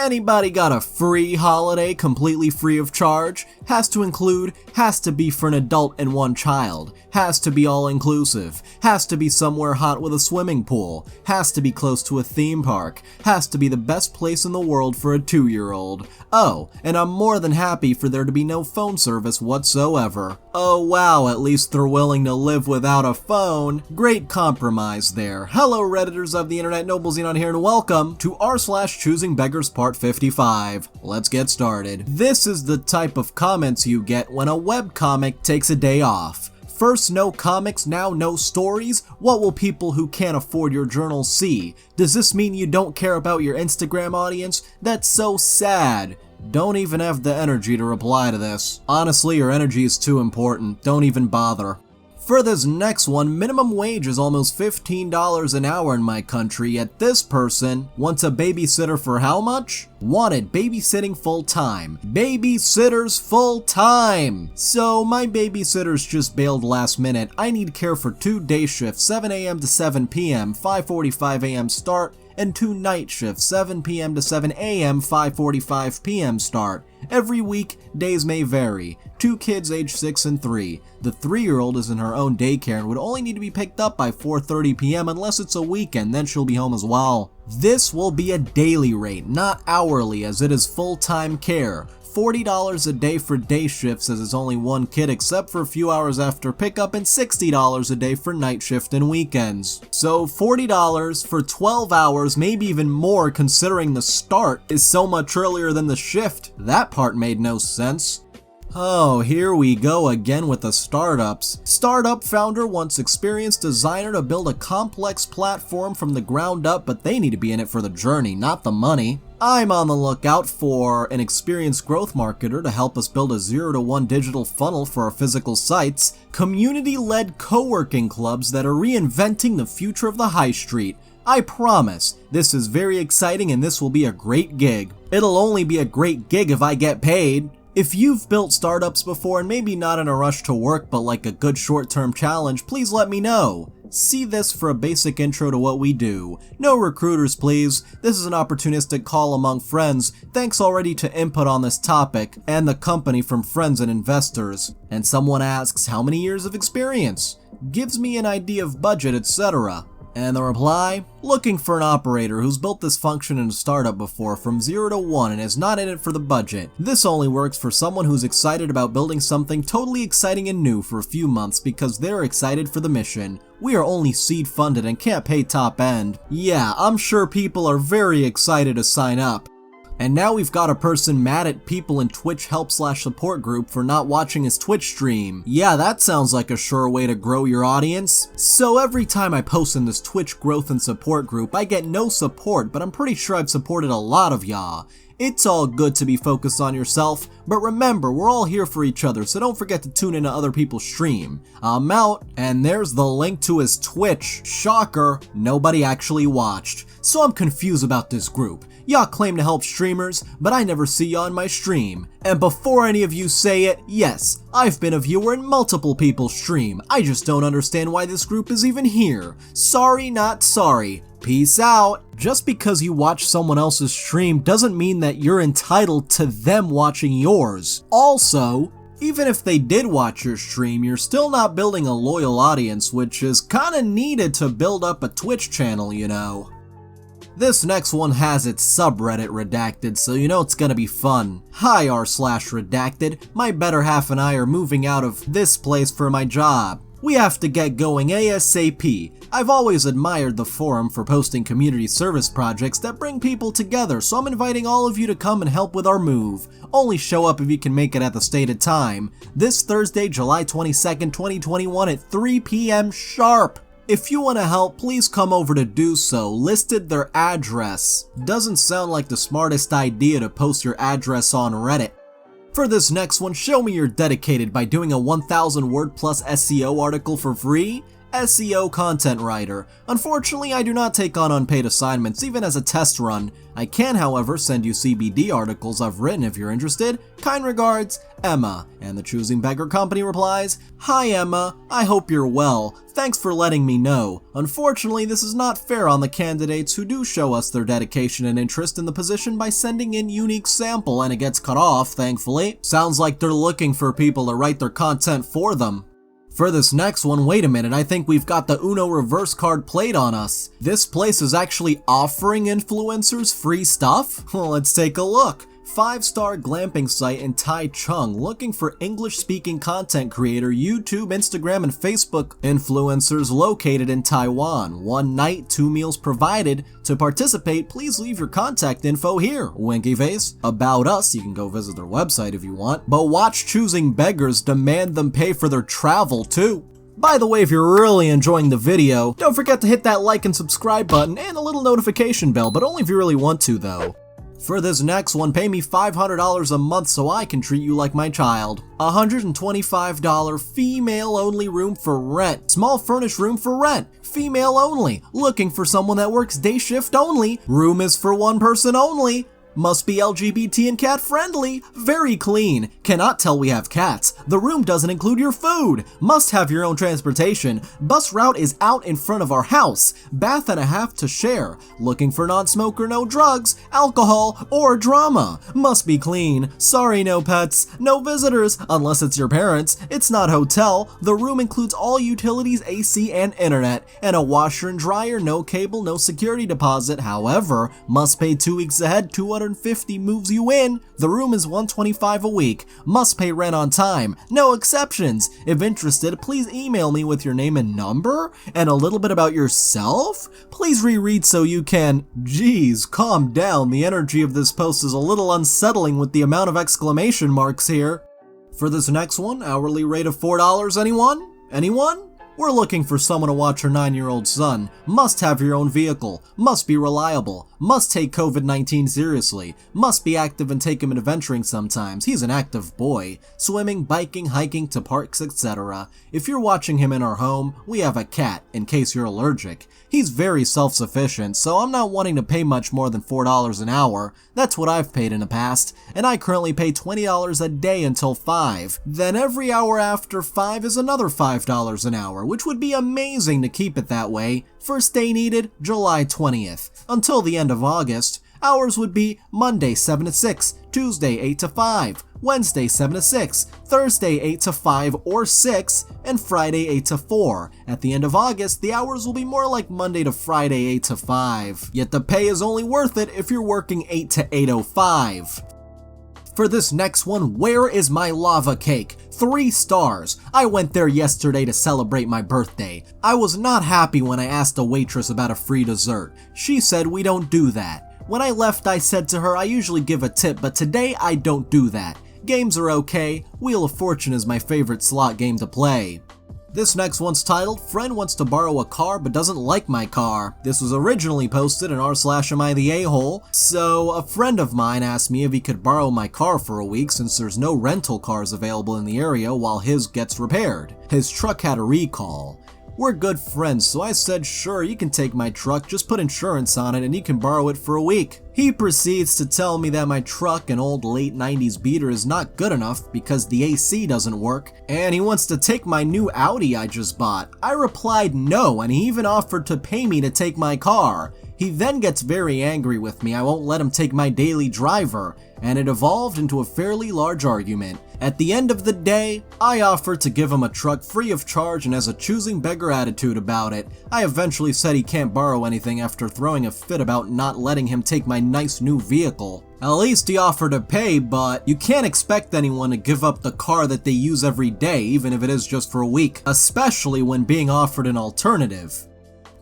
Anybody got a free holiday completely free of charge? Has to include, has to be for an adult and one child, has to be all inclusive, has to be somewhere hot with a swimming pool, has to be close to a theme park, has to be the best place in the world for a 2-year-old. Oh, and I'm more than happy for there to be no phone service whatsoever. Oh wow, at least they're willing to live without a phone. Great compromise there. Hello Redditors of the internet, Noble Xenon here, and welcome to r/ChoosingBeggars Part 55. Let's get started. This is the type of comments you get when a webcomic takes a day off. First no comics, now no stories? What will people who can't afford your journals see? Does this mean you don't care about your Instagram audience? That's so sad. Don't even have the energy to reply to this. Honestly, your energy is too important. Don't even bother. For this next one, minimum wage is almost $15 an hour in my country, yet this person wants a babysitter for how much? Wanted babysitting full-time. Babysitters full-time! So my babysitter's just bailed last minute. I need care for 2 day shifts, 7 a.m. to 7 p.m., 5:45 a.m. start, and 2 night shifts, 7 p.m. to 7 a.m., 5:45 p.m. start. Every week, days may vary. 2 kids aged 6 and 3. The 3-year-old is in her own daycare and would only need to be picked up by 4:30 p.m. unless it's a weekend, then she'll be home as well. This will be a daily rate, not hourly, as it is full-time care. $40 a day for day shifts as it's only 1 kid except for a few hours after pickup, and $60 a day for night shift and weekends. So $40 for 12 hours, maybe even more considering the start is so much earlier than the shift. That part made no sense. Oh, here we go again with the startups. Startup founder wants experienced designer to build a complex platform from the ground up, but they need to be in it for the journey, not the money. I'm on the lookout for an experienced growth marketer to help us build a 0 to 1 digital funnel for our physical sites, community-led co-working clubs that are reinventing the future of the high street. I promise, this is very exciting and this will be a great gig. It'll only be a great gig if I get paid. If you've built startups before and maybe not in a rush to work but like a good short-term challenge, please let me know. See this for a basic intro to what we do. No recruiters please, this is an opportunistic call among friends, thanks already to input on this topic, and the company from friends and investors. And someone asks, how many years of experience? Gives me an idea of budget, etc. And the reply? Looking for an operator who's built this function in a startup before from 0 to 1 and is not in it for the budget. This only works for someone who's excited about building something totally exciting and new for a few months because they're excited for the mission. We are only seed funded and can't pay top end. Yeah, I'm sure people are very excited to sign up. And now we've got a person mad at people in Twitch help/support group for not watching his Twitch stream. Yeah, that sounds like a sure way to grow your audience. So every time I post in this Twitch growth and support group, I get no support, but I'm pretty sure I've supported a lot of y'all. It's all good to be focused on yourself, but remember, we're all here for each other, so don't forget to tune into other people's stream. I'm out, and there's the link to his Twitch. Shocker, nobody actually watched. So I'm confused about this group. Y'all claim to help streamers, but I never see y'all on my stream. And before any of you say it, yes, I've been a viewer in multiple people's stream. I just don't understand why this group is even here. Sorry, not sorry. Peace out. Just because you watch someone else's stream doesn't mean that you're entitled to them watching yours. Also, even if they did watch your stream, you're still not building a loyal audience, which is kinda needed to build up a Twitch channel, you know. This next one has its subreddit redacted, so you know it's gonna be fun. Hi r/redacted, my better half and I are moving out of this place for my job. We have to get going ASAP. I've always admired the forum for posting community service projects that bring people together, so I'm inviting all of you to come and help with our move. Only show up if you can make it at the stated time. This Thursday, July 22nd, 2021 at 3 p.m. sharp. If you want to help, please come over to do so. Listed their address. Doesn't sound like the smartest idea to post your address on Reddit. For this next one, show me you're dedicated by doing a 1,000 word plus SEO article for free. SEO content writer. Unfortunately, I do not take on unpaid assignments even as a test run. I can, however, send you CBD articles I've written if you're interested. Kind regards, Emma. And the Choosing Beggar company replies, "Hi Emma, I hope you're well. Thanks for letting me know. Unfortunately, this is not fair on the candidates who do show us their dedication and interest in the position by sending in unique sample and it gets cut off, thankfully. Sounds like they're looking for people to write their content for them." For this next one, wait a minute, I think we've got the Uno reverse card played on us. This place is actually offering influencers free stuff? Well, let's take a look. 5-star glamping site in Taichung looking for English-speaking content creator, YouTube, Instagram, and Facebook influencers located in Taiwan. 1 night, 2 meals provided. To participate, please leave your contact info here. Winky face. About us, you can go visit their website if you want. But watch Choosing Beggars demand them pay for their travel too. By the way, if you're really enjoying the video, don't forget to hit that like and subscribe button and a little notification bell, but only if you really want to though. For this next one, pay me $500 a month so I can treat you like my child. $125 female-only room for rent. Small furnished room for rent. Female only. Looking for someone that works day shift only. Room is for 1 person only. Must be LGBT and cat friendly. Very clean. Cannot tell we have cats. The room doesn't include your food. Must have your own transportation. Bus route is out in front of our house. Bath and a half to share. Looking for non-smoker, no drugs, alcohol, or drama. Must be clean. Sorry, no pets. No visitors, unless it's your parents. It's not hotel. The room includes all utilities, AC, and internet. And a washer and dryer, no cable, no security deposit. However, must pay 2 weeks ahead, 250 moves you in. The room is $125 a week. Must pay rent on time. No exceptions. If interested, please email me with your name and number and a little bit about yourself. Please reread so you can. Geez, calm down. The energy of this post is a little unsettling with the amount of exclamation marks here. For this next one, hourly rate of $4. Anyone? Anyone? We're looking for someone to watch her 9-year-old son. Must have your own vehicle. Must be reliable. Must take COVID-19 seriously. Must be active and take him adventuring sometimes. He's an active boy. Swimming, biking, hiking to parks, etc. If you're watching him in our home, we have a cat, in case you're allergic. He's very self-sufficient, so I'm not wanting to pay much more than $4 an hour. That's what I've paid in the past, and I currently pay $20 a day until 5. Then every hour after 5 is another $5 an hour, which would be amazing to keep it that way. First day needed, July 20th. Until the end of August, hours would be Monday 7 to 6, Tuesday 8 to 5, Wednesday 7 to 6, Thursday 8 to 5 or 6, and Friday 8 to 4. At the end of August, the hours will be more like Monday to Friday 8 to 5. Yet the pay is only worth it if you're working 8 to 8:05. For this next one, where is my lava cake? 3 stars. I went there yesterday to celebrate my birthday. I was not happy when I asked the waitress about a free dessert. She said we don't do that. When I left, I said to her I usually give a tip, but today I don't do that. Games are okay. Wheel of Fortune is my favorite slot game to play. This next one's titled, Friend Wants to Borrow a Car but Doesn't Like My Car. This was originally posted in r/am_I_the_a-hole, so a friend of mine asked me if he could borrow my car for a week since there's no rental cars available in the area while his gets repaired. His truck had a recall. We're good friends, so I said sure, you can take my truck, just put insurance on it and you can borrow it for a week. He proceeds to tell me that my truck, an old late 90s beater, is not good enough because the AC doesn't work, and he wants to take my new Audi I just bought. I replied no, and he even offered to pay me to take my car. He then gets very angry with me. I won't let him take my daily driver, and it evolved into a fairly large argument. At the end of the day, I offered to give him a truck free of charge and has a choosing beggar attitude about it. I eventually said he can't borrow anything after throwing a fit about not letting him take my nice new vehicle. At least he offered to pay, but you can't expect anyone to give up the car that they use every day, even if it is just for a week, especially when being offered an alternative.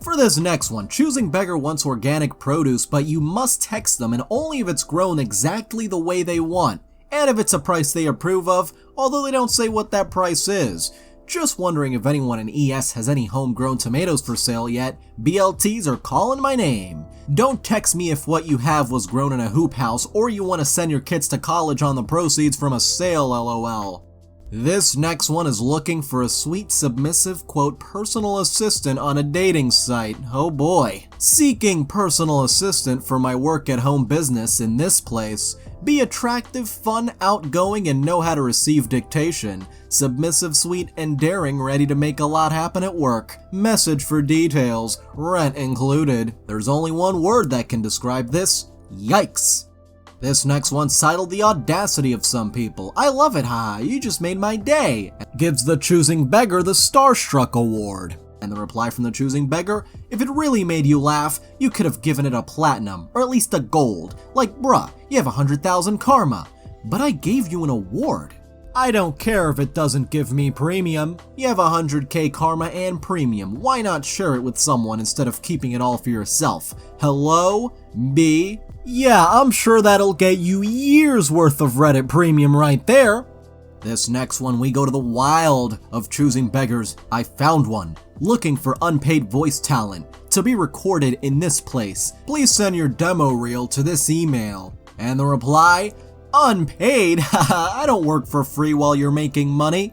For this next one, Choosing Beggar wants organic produce, but you must text them and only if it's grown exactly the way they want, and if it's a price they approve of, although they don't say what that price is. Just wondering if anyone in ES has any homegrown tomatoes for sale yet. BLTs are calling my name. Don't text me if what you have was grown in a hoop house or you want to send your kids to college on the proceeds from a sale, lol. This next one is looking for a sweet, submissive, quote, personal assistant on a dating site. Oh boy. Seeking personal assistant for my work-at-home business in this place. Be attractive, fun, outgoing, and know how to receive dictation. Submissive, sweet, and daring, ready to make a lot happen at work. Message for details. Rent included. There's only one word that can describe this. Yikes. This next one's titled The Audacity of Some People. I love it, haha, you just made my day. Gives the choosing beggar the Starstruck Award. And the reply from the choosing beggar, if it really made you laugh, you could have given it a platinum, or at least a gold. Like, bruh, you have 100,000 karma. But I gave you an award. I don't care if it doesn't give me premium. You have 100k karma and premium. Why not share it with someone instead of keeping it all for yourself? Hello? B? Yeah, I'm sure that'll get you years worth of Reddit premium right there. This next one, we go to the wild of choosing beggars. I found one. Looking for unpaid voice talent to be recorded in this place. Please send your demo reel to this email. And the reply, unpaid? Haha, I don't work for free while you're making money.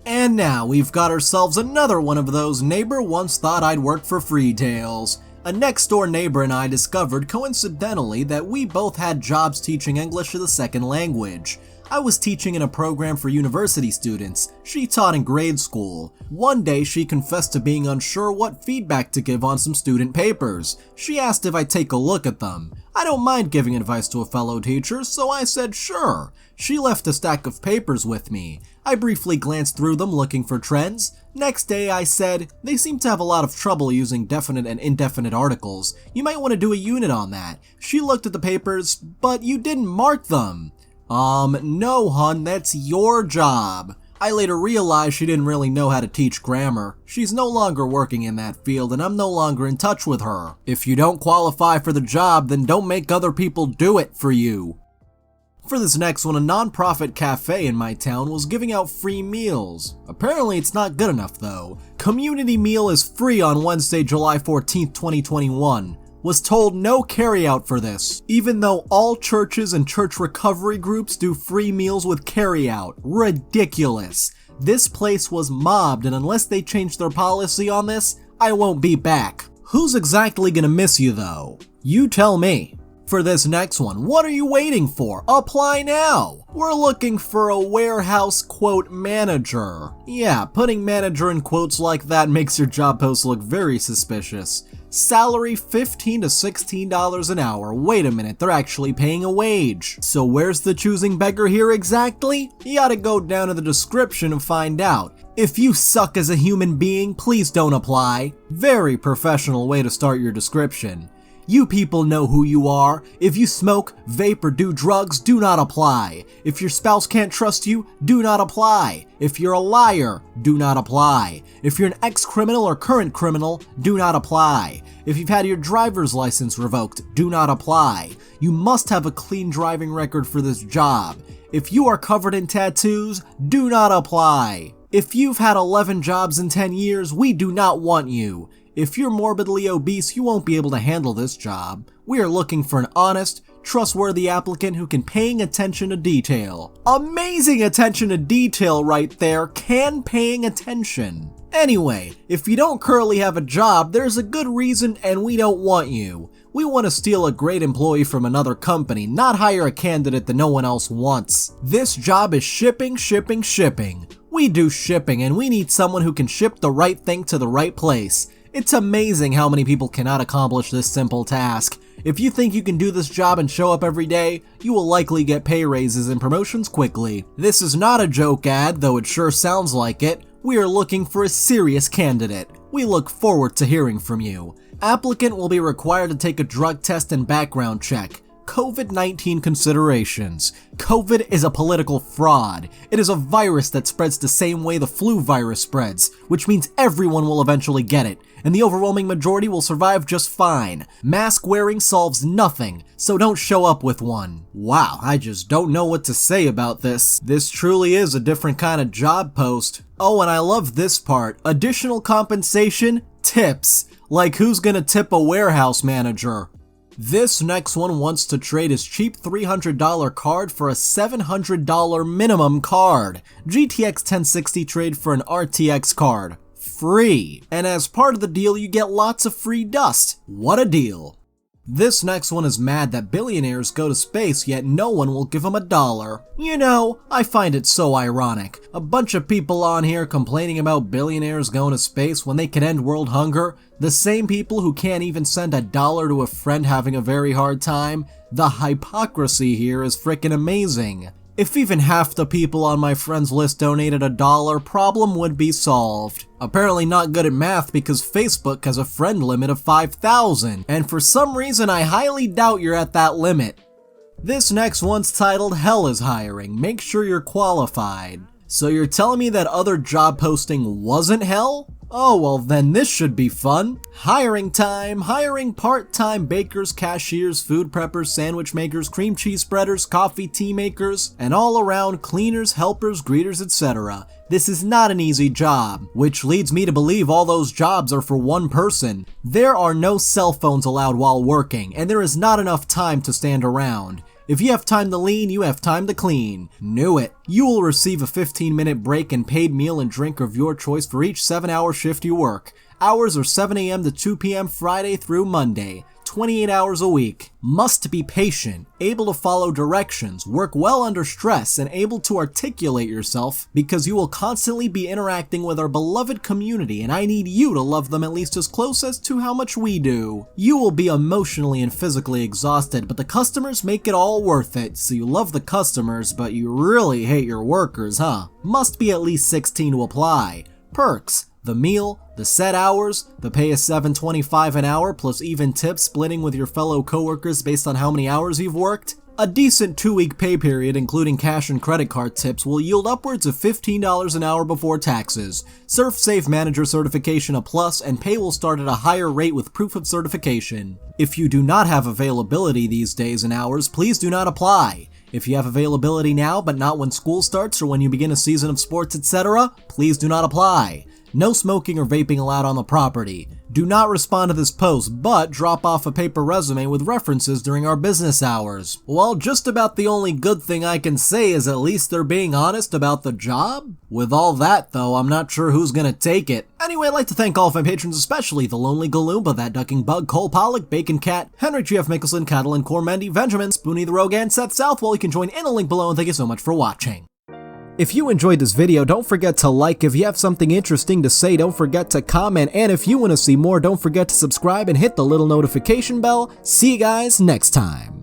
And now we've got ourselves another one of those neighbor once thought I'd work for free tales. A next-door neighbor and I discovered coincidentally that we both had jobs teaching English as a second language. I was teaching in a program for university students. She taught in grade school. One day she confessed to being unsure what feedback to give on some student papers. She asked if I'd take a look at them. I don't mind giving advice to a fellow teacher, so I said sure. She left a stack of papers with me. I briefly glanced through them looking for trends. Next day I said, they seem to have a lot of trouble using definite and indefinite articles. You might want to do a unit on that. She looked at the papers, but you didn't mark them. No hun, that's your job. I later realized she didn't really know how to teach grammar. She's no longer working in that field and I'm no longer in touch with her. If you don't qualify for the job, then don't make other people do it for you. For this next one, a non-profit cafe in my town was giving out free meals. Apparently it's not good enough though. Community meal is free on Wednesday, July 14th, 2021. Was told no carryout for this, even though all churches and church recovery groups do free meals with carryout. Ridiculous. This place was mobbed and unless they change their policy on this, I won't be back. Who's exactly gonna miss you though? You tell me. For this next one, what are you waiting for? Apply now! We're looking for a warehouse, quote, manager. Yeah, putting manager in quotes like that makes your job post look very suspicious. Salary $15 to $16 an hour. Wait a minute, they're actually paying a wage. So where's the choosing beggar here exactly? You gotta go down to the description and find out. If you suck as a human being, please don't apply. Very professional way to start your description. You people know who you are. If you smoke, vape, or do drugs, do not apply. If your spouse can't trust you, do not apply. If you're a liar, do not apply. If you're an ex-criminal or current criminal, do not apply. If you've had your driver's license revoked, do not apply. You must have a clean driving record for this job. If you are covered in tattoos, do not apply. If you've had 11 jobs in 10 years, we do not want you. If you're morbidly obese, you won't be able to handle this job. We are looking for an honest, trustworthy applicant who can paying attention to detail. Amazing attention to detail right there, paying attention. Anyway, if you don't currently have a job, there's a good reason and we don't want you. We want to steal a great employee from another company, not hire a candidate that no one else wants. This job is shipping. We do shipping and we need someone who can ship the right thing to the right place. It's amazing how many people cannot accomplish this simple task. If you think you can do this job and show up every day, you will likely get pay raises and promotions quickly. This is not a joke ad, though it sure sounds like it. We are looking for a serious candidate. We look forward to hearing from you. Applicant will be required to take a drug test and background check. COVID-19 considerations. COVID is a political fraud. It is a virus that spreads the same way the flu virus spreads, which means everyone will eventually get it, and the overwhelming majority will survive just fine. Mask wearing solves nothing, so don't show up with one. Wow, I just don't know what to say about this. This truly is a different kind of job post. Oh, and I love this part. Additional compensation? Tips. Like who's gonna tip a warehouse manager? This next one wants to trade his cheap $300 card for a $700 minimum card. GTX 1060 trade for an RTX card. Free. And as part of the deal, you get lots of free dust. What a deal. This next one is mad that billionaires go to space, yet no one will give them $1. You know, I find it so ironic. A bunch of people on here complaining about billionaires going to space when they can end world hunger. The same people who can't even send $1 to a friend having a very hard time. The hypocrisy here is frickin' amazing. If even half the people on my friends list donated $1, problem would be solved. Apparently not good at math because Facebook has a friend limit of 5,000, and for some reason I highly doubt you're at that limit. This next one's titled Hell is Hiring, make sure you're qualified. So you're telling me that other job posting wasn't hell? Oh well, then this should be fun. Hiring time, hiring part-time bakers, cashiers, food preppers, sandwich makers, cream cheese spreaders, coffee tea makers, and all around cleaners, helpers, greeters, etc. This is not an easy job, which leads me to believe all those jobs are for one person. There are no cell phones allowed while working, and there is not enough time to stand around. If you have time to lean, you have time to clean. Knew it. You will receive a 15-minute break and paid meal and drink of your choice for each 7-hour shift you work. Hours are 7 a.m. to 2 p.m. Friday through Monday. 28 hours a week. Must be patient, able to follow directions, work well under stress, and able to articulate yourself because you will constantly be interacting with our beloved community and I need you to love them at least as close as to how much we do. You will be emotionally and physically exhausted, but the customers make it all worth it. So you love the customers, but you really hate your workers, huh? Must be at least 16 to apply. Perks. The meal, the set hours, the pay is $7.25 an hour plus even tips splitting with your fellow coworkers based on how many hours you've worked. A decent 2-week pay period including cash and credit card tips will yield upwards of $15 an hour before taxes. Surf Safe Manager certification a plus and pay will start at a higher rate with proof of certification. If you do not have availability these days and hours, please do not apply. If you have availability now but not when school starts or when you begin a season of sports etc., please do not apply. No smoking or vaping allowed on the property. Do not respond to this post, but drop off a paper resume with references during our business hours. Well, just about the only good thing I can say is at least they're being honest about the job. With all that though, I'm not sure who's gonna take it. Anyway, I'd like to thank all of my patrons, especially the Lonely Galoomba, That Ducking Bug, Cole Pollock, Bacon Cat, Henry G.F. Mickelson, Catalan Cormendi, Benjamin, Spoonie the Rogue, and Seth Southwell. You can join in a link below, and thank you so much for watching. If you enjoyed this video, don't forget to like. If you have something interesting to say, don't forget to comment. And if you want to see more, don't forget to subscribe and hit the little notification bell. See you guys next time.